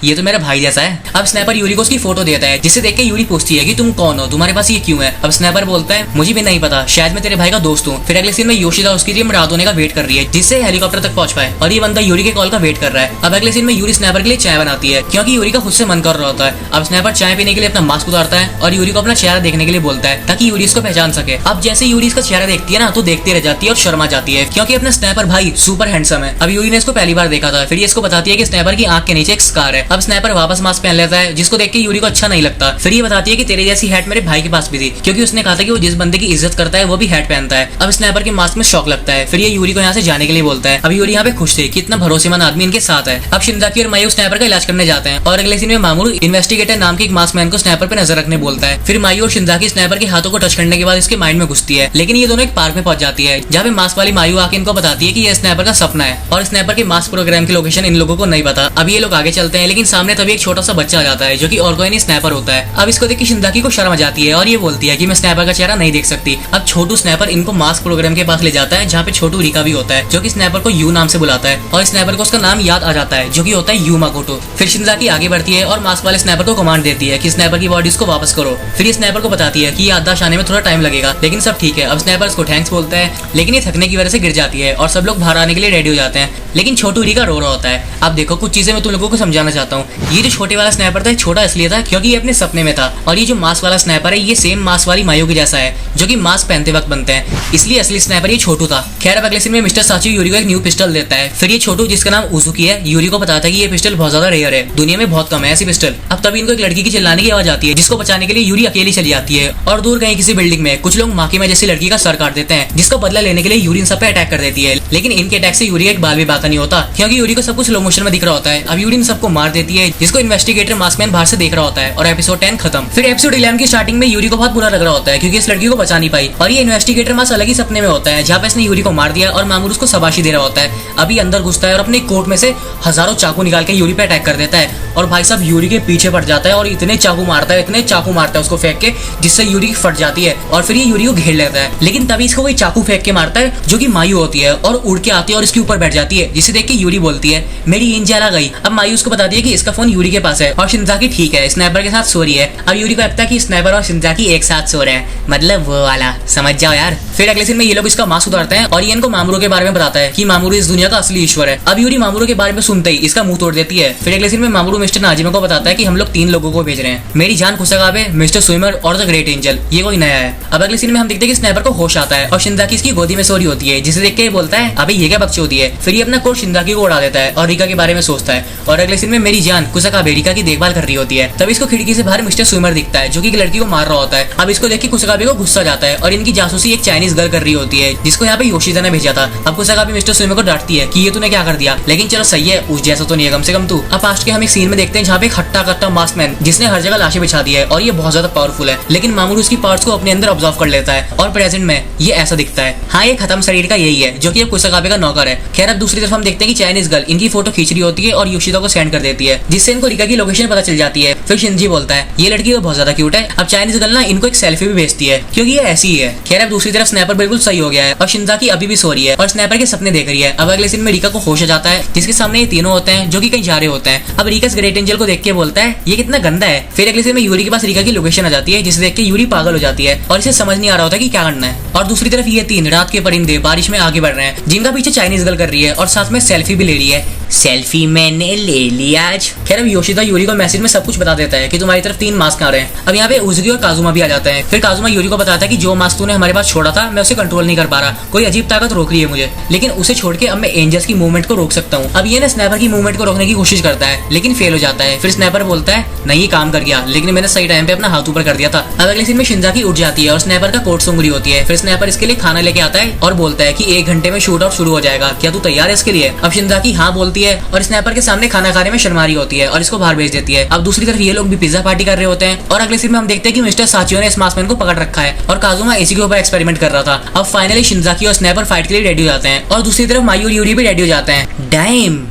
ये तो मेरा भाई जैसा है। अब स्नैपर यूरी को उसकी फोटो देता है जिसे देख के यूरी पूछती है कि तुम कौन हो, तुम्हारे पास ये क्यों है। अब स्नैपर बोलता है मुझे भी नहीं पता, शायद मैं तेरे भाई का दोस्त हूँ। फिर अगले सीन में योशिदा उसकी टीम रात होने का वेट कर रही है जिससे हेलीकॉप्टर तक पहुंच पाए और ये बंदा यूरी के कॉल का वेट कर रहा है। अब अगले सीन में यूरी स्नैपर के लिए चाय बनाती है क्योंकि यूरी का खुद से मन कर रहा होता है। अब स्नैपर चाय पीने के लिए अपना मास्क उतारता है और यूरी को अपना चेहरा देखने के लिए बोलता है ताकि यूरी इसको पहचान सके। अब जैसे यूरी इसका चेहरा देखती है ना तो देखती रह जाती है और शर्मा जाती है क्योंकि अपना स्नैपर भाई सुपर हैंडसम है। अब यूरी ने इसको पहली बार देखा था। फिर ये इसको बताती है कि स्नैपर की आंख के नीचे एक स्कार है। अब स्नैपर वापस मास्क पहन लेता है जिसको देख के यूरी को अच्छा नहीं लगता। फिर ये बताती है कि तेरे जैसी हैट मेरे भाई के पास भी थी क्योंकि उसने कहा था कि वो जिस बंदे की इज्जत करता है वो भी हैट पहनता है। अब स्नैपर के मास्क में शौक लगता है। फिर ये यूरी को यहाँ से जाने के लिए बोलता है। अब यूरी यहाँ पे खुश थी कि इतना भरोसेमंद आदमी इनके साथ है। अब शिंजाकी और मायू स्नैपर का इलाज करने जाते हैं और अगले सीन में मामूर इन्वेस्टिगेटर नाम के एक मास्क मैन को स्नैपर पे नजर रखने बोलता है। फिर मायू और शिंजाकी स्नैपर के हाथों को टच करने के बाद इसके माइंड में घुसती है, लेकिन ये दोनों एक पार्क में पहुंच जाती है जहाँ पे मास्क वाली मायू आके इनको बताती है कि ये स्नैपर का सपना है और स्नैपर के मास्क प्रोग्राम की लोकेशन इन लोगों को नहीं पता। अब ये लोग आगे चलते हैं, लेकिन सामने तभी एक छोटा सा बच्चा आ जाता है जो कि और कोई नहीं स्नैपर होता है। अब इसको देख के शिंजाकी को शर्म आ जाती है और ये बोलती है कि मैं स्नैपर का चेहरा नहीं देख सकती। अब छोटू स्नैपर इनको मास्क प्रोग्राम के पास ले जाता है जहाँ पे छोटू रिका भी होता है जो कि स्नैपर को यू नाम से बुलाता है और स्नैपर को उसका नाम याद आ जाता है जो कि होता है यू माकोटो। फिर शिंजाकी आगे बढ़ती है और मास्क वाले स्नैपर को कमांड देती है कि स्नैपर की बॉडीज को वापस करो। फिर ये स्नैपर को बताती है कि याददाश्त आने में थोड़ा टाइम लगेगा लेकिन सब ठीक है। अब स्नैपर इसको थैंक्स बोलता है, लेकिन ये थकने की वजह से गिर जाती है और सब लोग बाहर आने के लिए रेडी हो जाते हैं, लेकिन छोटू रिका रो रहा होता है। अब देखो कुछ चीजें मैं तुम लोगों को समझाना चाहता हूँ। ये जो छोटे वाला स्नैपर था छोटा इसलिए था क्योंकि ये अपने सपने में था और ये जो मास्क वाला स्नैपर है ये सेम मास्क वाली मायू के जैसा है जो कि मास्क पहनते वक्त बनते हैं, इसलिए असली स्नैपर ये छोटू था। खैर अब अगले सीन में मिस्टर साची यूरी को एक न्यू पिस्टल देता है। फिर ये छोटू जिसका नाम उजुकी है यूरी को बताता है कि ये पिस्टल बहुत ज्यादा रेयर है, दुनिया में बहुत कम है ऐसी पिस्टल। अब तभी इनको एक लड़की की चिल्लाने की आवाज आती है जिसको बचाने के लिए यूरी अकेली चली जाती है और दूर कहीं किसी बिल्डिंग में कुछ लोग माकिमा जैसी लड़की का सर काट देते हैं जिसका बदला लेने के लिए यूरी इन सब पे अटैक कर देती है, लेकिन इनके अटैक से यूरी एक बाल भी बाका नहीं होता क्योंकि यूरी को सब कुछ स्लो मोशन में दिख रहा होता है। अब यूरी इन सबको मार देती है जिसको इन्वेस्टिगेटर मास्कमैन बाहर से देख रहा होता है और एपिसोड 10 खत्म। फिर एपिसोड 11 की स्टार्टिंग में यूरी को बहुत बुरा लग रहा होता है क्योंकि इस लड़की को बचा नहीं पाई और ये इन्वेस्टिगेटर मास्क अलग ही सपने में होता है जहाँ पे इसने यूरी को मार दिया और मामूर उसको शाबाशी दे रहा होता है। अभी अंदर घुसता है और अपने कोट में से हजारों चाकू निकाल के यूरी पे अटैक कर देता है और भाई साहब यूरी के पीछे पड़ जाता है और इतने चाकू मारता मारता है, इतने चाकू मारता है उसको फेंक के जिससे यूरी फट जाती है और फिर ये यूरी को घेर लेता है। लेकिन तभी इसको कोई चाकू फेंक के मारता है जो कि मायू होती है और उड़ के आती है और इसके ऊपर बैठ जाती है, जिसे देख के यूरी बोलती है मेरी नींद जला गई। अब मायू उसको बताती है कि इसका फोन यूरी के पास है और शिनजाकी ठीक है स्नाइपर के साथ सो रही है। अब यूरी को लगता है कि स्नाइपर और शिनजाकी एक साथ सो रहे हैं, मतलब वो वाला, समझ जाओ यार। फिर अगले सीन में ये लोग इसका मास्क उतारते हैं और ये इनको मामूरो के बारे में बताता है कि मामूरो इस दुनिया का असली ईश्वर है। अब यूरी मामूरो के बारे में सुनते ही इसका मुंह तोड़ देती है। फिर अगले सीन में मामूरो मिस्टर नाजिमा को बताता है कि हम लोग 3 लोगों को भेज रहे हैं, मेरी जान कुसाकाबे, मिस्टर स्विमर और द ग्रेट एंजल, ये कोई नया है। अब अगले सीन में हम देखते हैं कि स्नाइपर को होश आता है और शिनजाकी इसकी गोदी में सो रही होती है, जिसे देख के ये बोलता है अबे ये क्या बकचोदी है। फिर ये अपना कोट शिनजाकी को उड़ा देता है और रिका के बारे में सोचता है। और अगले सीन में मेरी जान कुसाकाबे रिका की देखभाल कर रही होती है। तब इसको खिड़की से बाहर मिस्टर स्विमर दिखता है जो कि एक लड़की को मार रहा होता है। अब इसको देख के कुसाकाबे को गुस्सा जाता है और इनकी जासूसी एक चाइनीज गर्ल कर रही होती है जिसको यहाँ पे योशिदा ने भेजा था। अब कुसाकाबे मिस्टर स्विमर को डांटती है कि ये तूने क्या कर दिया, लेकिन चलो सही है, उस जैसा तो नहीं है कम से कम तू। अब पास्ट के हम एक सीन में देखते हैं जहाँ पे एक हट्टा कट्टा मास्कमैन जिसने हर जगह लाशें बिछा दी है और ये बहुत ज्यादा पावरफुल है, लेकिन मामूलू उसकी पार्ट्स को अपने अंदर ऑब्जर्व कर लेता है और प्रेजेंट में ये ऐसा दिखता है। हाँ, ये खत्म शरीर का यही है जो कि कुसाकाबे का नौकर है। खैर अब दूसरी तरफ हम देखते हैं कि चाइनीज गर्ल इनकी फोटो खींच रही होती है और योशिदा को सेंड कर देती है, जिससे इनको रिका की लोकेशन पता चल जाती है। फिर शिनजी बोलता है ये लड़की तो बहुत ज्यादा क्यूट है। अब चाइनीज गर्ल ना इनको एक सेल्फी भी भेजती है क्योंकि ये ऐसी ही है। खैर अब दूसरी तरफ स्नैपर बिल्कुल सही हो गया है और शिनजाकी अभी भी सो रही है और स्नैपर के सपने देख रही है। अब अगले सीन में रिका को होश आ जाता है जिसके सामने ये तीनों होते हैं जो कि कहीं जा रहे होते हैं। अब रिका ग्रेट एंजल को देख के बोलता है ये कितना गंदा है। फिर अगले सीन में यूरी के पास रिका की लोकेशन आ जाती है जिसे देख के यूरी पागल हो जाती है और इसे समझ नहीं आ रहा होता कि क्या करना है। और दूसरी तरफ ये 3 रात के परिंदे बारिश में आगे बढ़ रहे हैं जिनका पीछे चाइनीज गर्ल कर रही है और साथ में सेल्फी भी ले रही है। सेल्फी मैंने ले लिया आज। खैर अब योशिदा यूरी को मैसेज में सब कुछ बता देता है कि तुम्हारी तरफ 3 मास्क आ रहे हैं। अब यहाँ पे उजुगी और काजुमा भी आ जाते हैं। फिर काजुमा यूरी को बताता है कि जो मास्क तूने हमारे पास छोड़ा था मैं उसे कंट्रोल नहीं कर पा रहा, कोई अजीब ताकत रोक रही है मुझे, लेकिन उसे छोड़ के अब मैं एंजल्स की मूवमेंट को रोक सकता हूँ। अब ये ना स्नैपर की मूवमेंट को रोकने की कोशिश करता है लेकिन फेल हो जाता है। फिर स्नैपर बोलता है नहीं काम कर गया, लेकिन मैंने सही टाइम पे अपना हाथ ऊपर कर दिया था। अब अगले सीन में शिनजाकी उठ जाती है और स्नैपर का कोट सूंघ रही होती है। फिर स्नैपर इसके लिए खाना लेके आता है और बोलता है कि 1 घंटे में शूट आउट शुरू हो जाएगा, क्या तू तैयार है इसके लिए। अब शिनजाकी हाँ बोलती है और स्नैपर के सामने खाना खाने में शर्मा रही होती है और इसको बाहर भेज देती है। अब दूसरी तरफ ये लोग भी पिज्जा पार्टी कर रहे होते हैं और अगले सीन में हम देखते हैं कि मिस्टर साचियो ने इस मास्कमैन को पकड़ रखा है और काजुमा इसी के ऊपर एक्सपेरिमेंट कर रहा था। अब फाइनली शिनजाकी और स्नैपर फाइट के लिए रेडी हो जाते हैं और दूसरी तरफ मायू और यूरी भी रेडी हो जाते हैं। डाइम।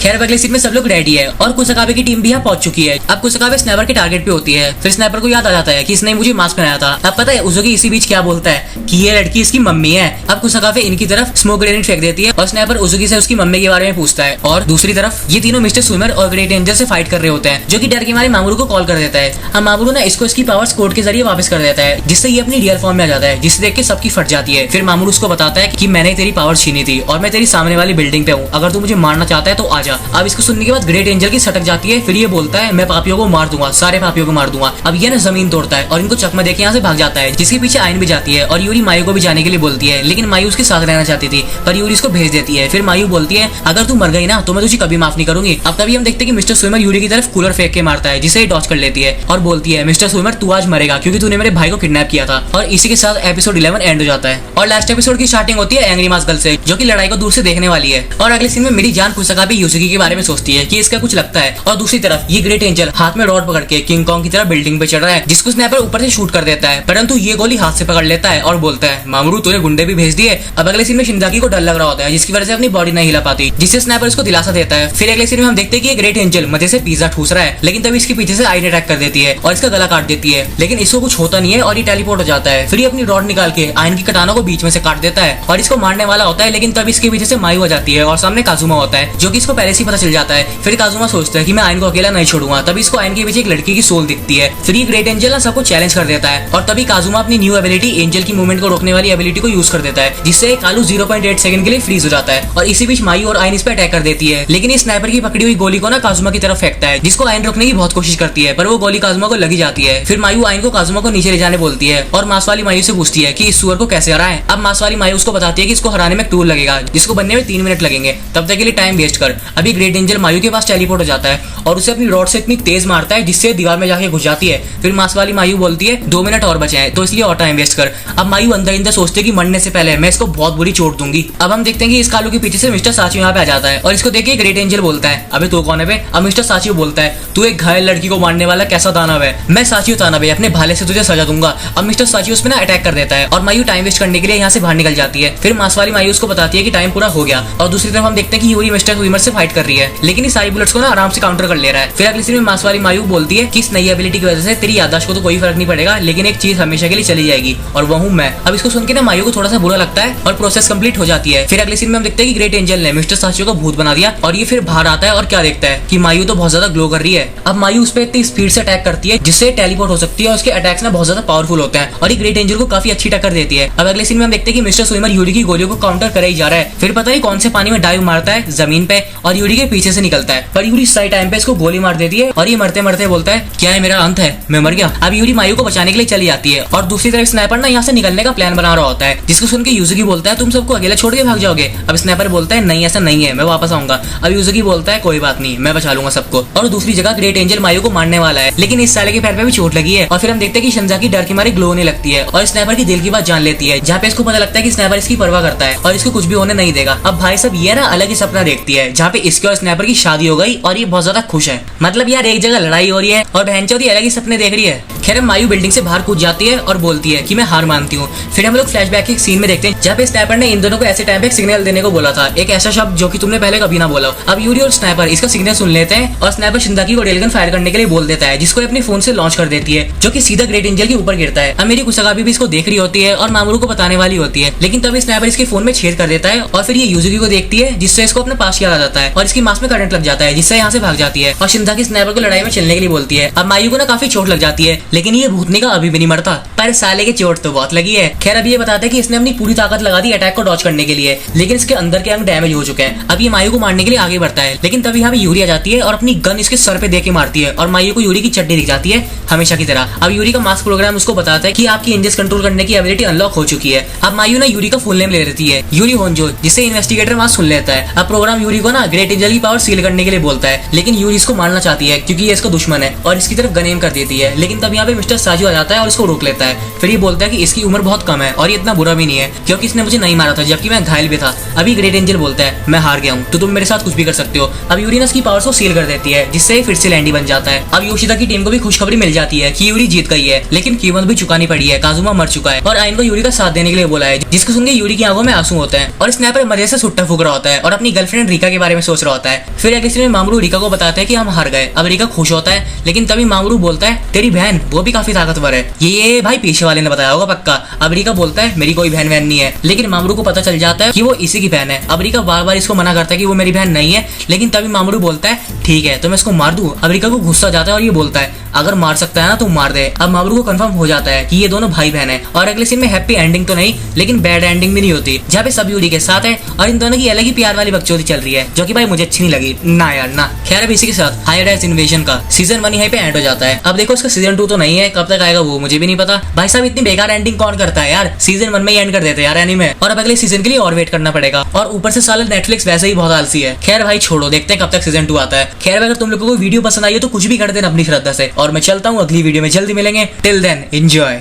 खैर अगले सीन में सब लोग रेडी है और कुसाकाबे की टीम भी यहाँ पहुंच चुकी है। अब कुसाकाबे स्नैपर के टारगेट पे होती है। फिर स्नैपर को याद आ जाता है कि इसने मुझे मास्क पहनाया था। अब पता है उजुगी इसी बीच क्या बोलता है कि ये लड़की इसकी मम्मी है। अब कुसाकाबे इनकी तरफ स्मोक ग्रेनेड फेंक देती है और स्नैपर उजुगी से उसकी मम्मी के बारे में पूछता है। और दूसरी तरफ ये तीनों मिस्टर स्विमर और ग्रेट एंजल से फाइट कर रहे होते हैं जो कि डर के मारे मामूरू को कॉल कर देता है। अब मामूरू ना इसको इसकी पावर्स कोड के जरिए वापस कर देता है जिससे ये अपनी रियल फॉर्म में आ जाता है, जिससे देख के सबकी फट जाती है। फिर मामूरू उसको बताता है कि मैंने तेरी पावर्स छीनी थी और मैं तेरी सामने वाली बिल्डिंग पे हूँ, अगर तू मुझे मारना चाहता है तो आजा। अब इसको सुनने के बाद ग्रेट एंजल की सटक जाती है। फिर ये बोलता है मैं पापियों को मार दूंगा, सारे पापियों को मार दूंगा। अब ये ना जमीन तोड़ता है और इनको चकमा देके यहाँ से भाग जाता है, जिसके पीछे आयन भी जाती है और यूरी मायू को भी जाने के लिए बोलती है, लेकिन मायू उसके साथ रहना चाहती थी पर यूरी इसको भेज देती है। फिर मायू बोलती है अगर तू मर गई ना तो मैं तुझे कभी माफ नहीं करूंगी। अब तभी हम देखते हैं कि मिस्टर स्विमर यूरी की तरफ कूलर फेंक के मारता है जिसे डॉच कर लेती है और बोलती है मिस्टर स्विमर तू आज मरेगा क्योंकि तूने मेरे भाई को किडनैप किया था। और इसी के साथ एपिसोड 11 एंड हो जाता है और लास्ट एपिसोड की स्टार्टिंग होती है एंग्री मास्क गर्ल से जो कि लड़ाई को दूर से देखने वाली है। और अगले सीन में मेरी जान कुसाकाबे यूजुगी के बारे में सोचती है कि इसका कुछ लगता है और दूसरी तरफ ये ग्रेट एंजल हाथ में रॉड पकड़ के किंग कॉन्ग की तरह बिल्डिंग पे चढ़ रहा है जिसको स्नैपर ऊपर से शूट कर देता है, परंतु ये गोली हाथ से पकड़ लेता है और बोलता है मामूरू तूने गुंडे भी भेज दिए। अब अगले सीन में शिनजाकी को डर लग रहा होता है जिसकी वजह से अपनी बॉडी नहीं हिला पाती, जिससे स्नैपर इसको दिलासा देता है। फिर अगले सीन में हम देखते हैं कि ग्रेट एंजल मजे से पिज्जा ठूस रहा है, लेकिन तभी इसके पीछे से आयन अटैक कर देती है और इसका गला काट देती है, लेकिन इसको कुछ होता नहीं है और ये टेलीपोर्ट हो जाता है। फिर ये अपनी रॉड निकाल के आयन की कटाना को बीच में से काट देता है और इसको मारने वाला होता है, लेकिन तभी इसके पीछे से मायू आ जाती है और सामने काजुमा होता है जो कि इसको पहले से ही पता चल जाता है। फिर काजुमा सोचता है कि मैं आयन को अकेला नहीं छोड़ूंगा, तभी इसको आयन के पीछे एक लड़की की सोल दिखती है। फिर ये ग्रेट एंजल ना सबको चैलेंज कर देता है और तभी काजुमा अपनी न्यू एबिलिटी एंजल की मूवमेंट को रोकने वाली एबिलिटी को यूज कर देता है, जिससे कालू 0.8 सेकंड के लिए फ्रीज हो जाता है और इसी बीच मायू और आयन इस पे अटैक कर देती है, लेकिन इस स्नाइपर की पकड़ी हुई गोली को ना काजुमा की तरफ फेंकता है जिसको आयन रोकने की बहुत कोशिश करती है पर वो गोली काजुमा को लगी जाती है। फिर मायू आयन को काजुमा को नीचे ले जाने बोलती है और मांस वाली मायू से पूछती है कि इस सुअर को कैसे हराएं। अब मांस वाली मायू उसको बताती है कि इसको हराने में एक टूल लगेगा जिसको बनने में 3 मिनट लगेंगे, तब तक के लिए टाइम वेस्ट कर। अभी ग्रेट एंजल मायू के पास टेलीपोर्ट हो जाता है और उसे अपनी रॉड से इतनी तेज मारता है जिससे दीवार में जाके घुस जाती है। फिर मांस वाली मायू बोलती है 2 मिनट और बचे हैं तो इसलिए और टाइम वेस्ट कर। अब मायू अंदर अंदर सोचते कि मरने से पहले मैं इसको बहुत बुरी चोट दूंगी। अब हम देखते हैं कि इस कालू के पीछे से मिस्टर साचियो यहाँ पे आ जाता है और इसको देख के ग्रेट एंजल बोलता है अबे तू कौन है बे। अब मिस्टर साचियो बोलता है तू एक घायल लड़की को मारने वाला कैसा दानव है, मैं साचियो तानव है, अपने भाले से तुझे सजा दूंगा। अब मिस्टर साचियो उस पे ना अटैक कर देता है और मायू टाइम वेस्ट करने के लिए यहाँ से बाहर निकल जाती है। फिर मांस वाली मायू उसको बताती है कि टाइम पूरा हो गया और दूसरी तरफ हम देखते हैं कि यूरी मिस्टर स्विमर से फाइट फाइट कर रही है, लेकिन ये सारी बुलेट्स को ना आराम से काउंटर कर ले रहा है। फिर अगली सीन में मांस वाली मायू बोलती है कि इस नई एबिलिटी की वजह से तेरी याददाश्त को तो कोई फर्क नहीं पड़ेगा, लेकिन एक चीज हमेशा के लिए चली जाएगी और वो हूँ मैं। अब इसको सुन के ना मायू को थोड़ा सा बुरा लगता है और प्रोसेस कंप्लीट हो जाती है। फिर अगले सीन में हम देखते हैं कि ग्रेट एंजल ने मिस्टर साचियो को भूत बना दिया और ये फिर बाहर आता है और क्या देखता है कि मायू तो बहुत ज्यादा ग्लो कर रही है। अब मायू उस पर इतनी स्पीड से अटैक करती है जिससे टेलीपोर्ट हो सकती है और उसके अटैक्स ना बहुत ज्यादा पावरफुल होते हैं और ये ग्रेट एंजल को काफी अच्छी टक्कर देती है। अब अगले सीन में हम देखते हैं कि मिस्टर सुइमर यूरी की गोलियों को काउंटर करे ही जा रहा है। फिर पता नहीं कौन से पानी में डाइव मारता है जमीन पे और यूरी के पीछे से निकलता है, पर यूरी सही टाइम पे इसको गोली मार देती है और ये मरते मरते बोलता है क्या है मेरा अंत है, मैं मर गया। अब यूरी मायू को बचाने के लिए चली जाती है और दूसरी तरफ स्नाइपर ना यहाँ से निकलने का प्लान बना रहा होता है, जिसको सुन के यूजुकी बोलता है तुम सबको अकेला छोड़ के भाग जाओगे। अब स्नाइपर बोलता है नहीं ऐसा नहीं है, मैं वापस आऊंगा। अब यूजुकी बोलता है कोई बात नहीं, मैं बचा लूंगा सबको। और दूसरी जगह ग्रेट एंजल मायू को मारने वाला है, लेकिन इस साले के पैर पे भी चोट लगी है और फिर हम देखते हैं कि शिनजा की डर की मारी ग्लो होने लगती है और स्नाइपर की दिल की बात जान लेती है, जहाँ पे इसको पता लगता है कि स्नाइपर इसकी परवाह करता है और इसको कुछ भी होने नहीं देगा। अब भाई सब ये ना अलग ही सपना देखती है जहाँ पे इसके और स्नाइपर की शादी हो गई और ये बहुत ज्यादा खुश है। मतलब यार एक जगह लड़ाई हो रही है और बहनचोदी अलग ही सपने देख रही है। खैर मायू बिल्डिंग से बाहर कूद जाती है और बोलती है कि मैं हार मानती हूँ। फिर हम लोग फ्लैशबैक के सीन में देखते हैं जहाँ पे स्नाइपर ने इन दोनों को ऐसे टाइम पे सिग्नल देने को बोला था, एक ऐसा शब्द जो कि तुमने पहले कभी ना बोला। अब यूरी और स्नाइपर इसका सिग्नल सुन लेते हैं और स्नाइपर शिनजाकी को रेलगन फायर करने के लिए बोल देता है, जिसको अपने फोन से लॉन्च कर देती है जो कि सीधा ग्रेट एंजल के ऊपर गिरता है। अब मेरी कुसगाबी भी इसको देख रही होती है और मामूरू को बताने वाली होती है, लेकिन तभी स्नाइपर इसके फोन में छेद कर देता है और फिर ये यूजुकी को देखती है जिससे इसको अपने पास किया जाता है और इसकी मांस में करंट लग जाता है जिससे यहाँ से भाग जाती है और शिनजाकी स्नाइपर को लड़ाई में चलने के लिए बोलती है। अब मायू को ना काफी चोट लग जाती है, लेकिन ये भूतनी का अभी भी नहीं मरता, पर साले की चोट तो बहुत लगी है। खैर अब ये बताते हैं कि इसने अपनी पूरी ताकत लगा दी अटैक को डॉच करने के लिए, लेकिन इसके अंदर के अंग डैमेज हो चुके हैं। अब ये मायू को मारने के लिए आगे बढ़ता है, लेकिन तभी यहाँ पे यूरी आ जाती है और अपनी गन इसके सर पे दे के मारती है और मायू को यूरी की चड्डी दिख जाती है हमेशा की तरह। अब यूरी का मास्क प्रोग्राम उसको बताता है कि आपकी इंजन कंट्रोल करने की एबिलिटी अनलॉक हो चुकी है। अब मायू ना यूरी का फुल नेम ले लेती है, यूरी होंजो, जिससे इन्वेस्टिगेटर वहां सुन लेता है। अब प्रोग्राम यूरी को ना ग्रेट एंजल की पावर सील करने के लिए बोलता है, लेकिन यूरी इसको मारना चाहती है क्योंकि ये इसका दुश्मन है और इसकी तरफ गन एम कर देती है। लेकिन तब यहाँ पे मिस्टर साजू आ जाता है और इसको रोक लेता है। फिर ये बोलता है कि इसकी उम्र बहुत कम है और ये इतना बुरा भी नहीं है क्योंकि इसने मुझे नहीं मारा था जबकि मैं घायल भी था। अभी ग्रेट एंजल बोलता है मैं हार गया हूँ तो तुम मेरे साथ कुछ भी कर सकते हो। अब यूरी इसकी पावर्स को सील कर देती है जिससे फिर से लैंडी बन जाता है। अब योशिदा की टीम को भी खुशखबरी मिल जाती है कि यूरी जीत गई है, लेकिन कीमत भी चुकानी पड़ी है, काजुमा मर चुका है और आइन को यूरी का साथ देने के लिए बोला है, जिसको सुन के यूरी की आंखों में आंसू होते हैं और स्नाइपर मजे से सुट्टा फूक रहा होता है और अपनी गर्लफ्रेंड रिका के बारे में सोच रहा होता है। फिर एक में मामरू रिका को बताते हैं कि हम हार गए। अब रिका खुश होता है, लेकिन तभी मामरू बोलता है तेरी बहन वो भी काफी ताकतवर है, ये भाई पीछे वाले ने बताया होगा पक्का। अब रिका बोलता है मेरी कोई बहन नहीं है, लेकिन मामरू को पता चल जाता है कि वो इसी की बहन है। अब रिका बार बार इसको मना करता है कि वो मेरी बहन नहीं है, लेकिन तभी मामरू बोलता है ठीक है तो मैं इसको मार दूं। अब रिका को गुस्सा जाता है और ये बोलता है अगर मार सकता है ना तो मार दे। अब मामरू को कंफर्म हो जाता है कि ये दोनों भाई बहन है और अगले सीन में हैप्पी एंडिंग तो नहीं लेकिन बैड एंडिंग भी नहीं होती, जहाँ पे सब यूरी के साथ है और इन दोनों की अलग ही प्यार वाली बकचोदी चल रही है जो कि भाई मुझे अच्छी नहीं लगी ना यार ना। खैर अब इसी के साथ हायर एज इन्वेजन का सीजन 1 यहीं पे एंड हो जाता है। अब देखो इसका सीजन 2 तो नहीं है, कब तक आएगा वो मुझे भी नहीं पता। भाई साहब इतनी बेकार एंडिंग कौन करता है यार, सीजन 1 में ही एंड कर देते यार एनीमे, और अब अगले सीजन के लिए और वेट करना पड़ेगा और ऊपर से साला नेटफ्लिक्स वैसे ही बहुत आलसी है। खैर भाई छोड़ो, देखते हैं कब तक सीजन 2 आता है। खैर अगर तुम लोगों को वीडियो पसंद आई हो तो कुछ भी कर देना अपनी श्रद्धा से, और मैं चलता हूँ, अगली वीडियो में जल्दी मिलेंगे। Till then enjoy.